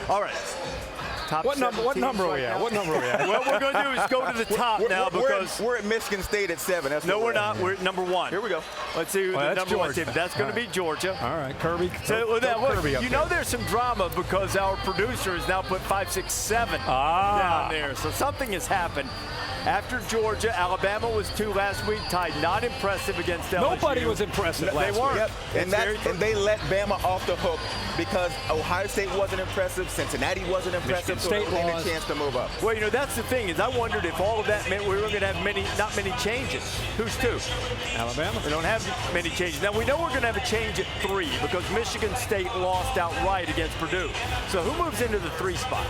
All right. What number are we at? What number are we at? What we're going to do is go to the top now because we're at Michigan State at 7. That's no, we're not. We're at number 1. Here we go. Let's see who the number 1 team. That's going to be Georgia. All right, Kirby. So you know there's some drama because our producer has now put 5, 6, 7 down there. So something has happened. After Georgia, Alabama was 2 last week, tied. Not impressive against LSU. Nobody was impressive last week. They weren't. Yep. And they let Bama off the hook because Ohio State wasn't impressive, Cincinnati wasn't impressive, so they had a chance to move up. Well, you know, that's the thing is I wondered if all of that meant we were going to have not many changes. Who's 2? Alabama. We don't have many changes. Now, we know we're going to have a change at 3 because Michigan State lost outright against Purdue. So who moves into the 3 spot?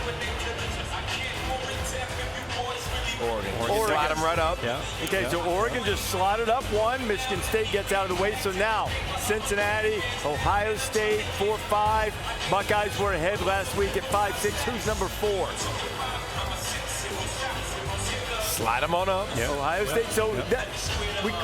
Oregon. Slide them right up. Yeah. Okay, so Oregon just slotted up 1. Michigan State gets out of the way. So now Cincinnati, Ohio State, 4, 5. Buckeyes were ahead last week at 5, 6. Who's number 4? Slide them on up. Yep. Ohio State. So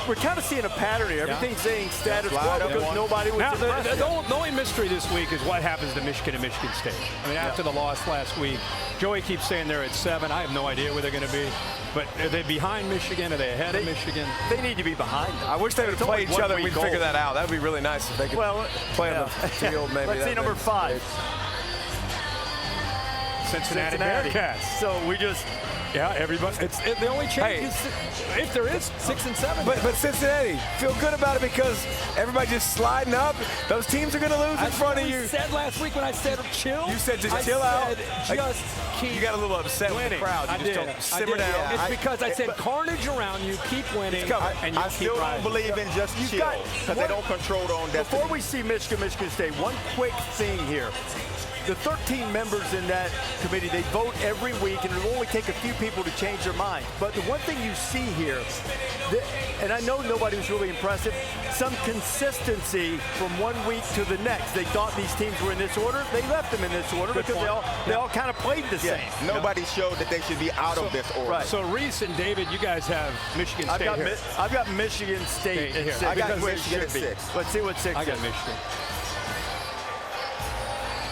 we're kind of seeing a pattern here. Everything's saying status quo because nobody was impressed. The only mystery this week is what happens to Michigan and Michigan State. I mean, after the loss last week, Joey keeps saying they're at 7. I have no idea where they're going to be. But are they behind Michigan? Are they ahead of Michigan? They need to be behind them. I wish they would play each other and we'd figure that out. That would be really nice if they could play on the field. Maybe. Let's see number 5. Cincinnati Bearcats. So we just... Yeah, everybody. It's the only change is, if there is, 6 and 7. But Cincinnati, feel good about it because everybody just sliding up. Those teams are going to lose in front of you. I said last week when I said chill. You said just chill out. Just keep. You got a little upset with the crowd. You just don't simmer down. It's because I said carnage around you, keep winning, and you I keep still riding. don't believe in just chill because they don't control their own destiny. Before we see Michigan State, one quick thing here. The 13 members in that committee, they vote every week, and it'll only take a few people to change their mind. But the one thing you see here, and I know nobody was really impressive, some consistency from one week to the next. They thought these teams were in this order. They left them in this order because they all kind of played the same. Nobody showed that they should be out of this order. Right. So Rece and David, you guys have Michigan State here. I've got Michigan State at 6. I got Michigan at 6. Let's see what 6 is. I got Michigan.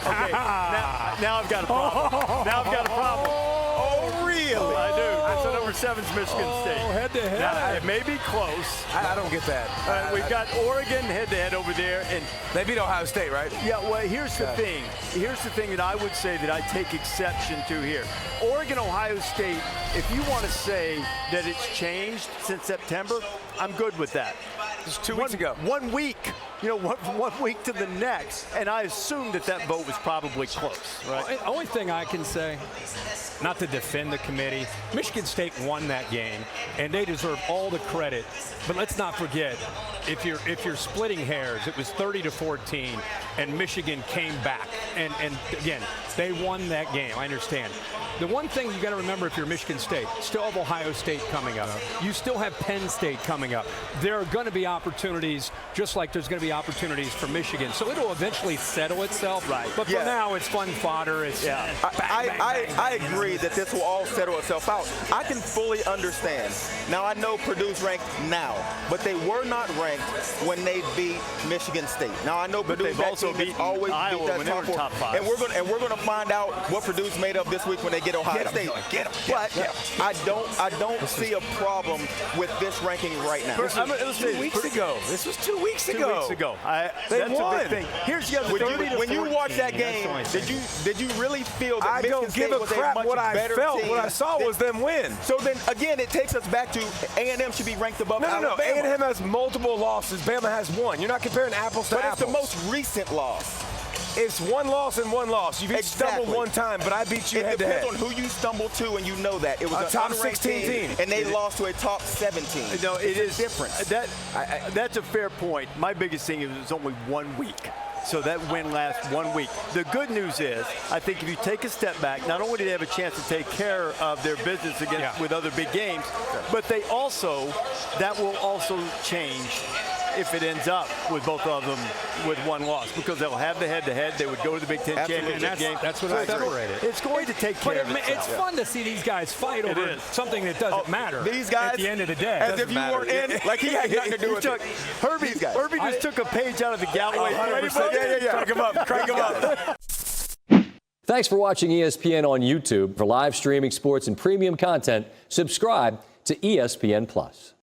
Okay, now I've got a problem. Now I've got a problem. Oh, really? I do. So number 7's Michigan State. Head to head. Now, it may be close. I don't get that. We've got Oregon head-to-head over there. And they beat Ohio State, right? Yeah, well, here's the thing. Here's the thing that I would say that I take exception to here. Oregon, Ohio State, if you want to say that it's changed since September, I'm good with that. Just 2 weeks ago. 1 week. You know, one week to the next, and I assumed that vote was probably close, right? The only thing I can say, not to defend the committee, Michigan State won that game, and they deserve all the credit. But let's not forget, if you're splitting hairs, it was 30-14, and Michigan came back, and again, they won that game. I understand. The one thing you got to remember if you're Michigan State, still have Ohio State coming up. You still have Penn State coming up. There are going to be opportunities, just like there's going to be opportunities for Michigan. So it'll eventually settle itself. Right. But for now, it's fun fodder. It's I agree that this will all settle itself out. I can fully understand. Now, I know Purdue's ranked now, but they were not ranked when they beat Michigan State. Now, I know Purdue's also always Iowa beat that when they were top 5. And we're going to find out what Purdue's made of this week when they get Ohio State. But I don't see a problem with this ranking right now. This was 2 weeks ago. This was 2 weeks ago. 2 weeks ago. They that's won. a big thing. Here's the other When you watch that game, did you really feel that Michigan State was a much better team? What I saw was them win. So then, again, it takes us back to A&M should be ranked above Alabama. No. A&M has multiple losses. Bama has 1. You're not comparing apples to apples. But it's the most recent loss. It's 1 loss and 1 loss. You've stumbled 1 time, but I beat you head to head. It depends on who you stumble to, and you know that. It was a top 16 team. And they lost to a top 17. No, it is different. That's a fair point. My biggest thing is it's only 1 week. So that win lasts 1 week. The good news is, I think if you take a step back, not only do they have a chance to take care of their business with other big games, but that will also change if it ends up with both of them with 1 loss, because they'll have the head-to-head. They would go to the Big Ten championship game. That's what I separated. It's going to take care of itself. It's fun to see these guys fight over something that doesn't matter. These guys, at the end of the day, as if you weren't in, like he had nothing to do with it. Herbie just took a page out of the Galloway. Crank him up. Thanks for watching ESPN on YouTube. For live streaming sports and premium content, subscribe to ESPN+.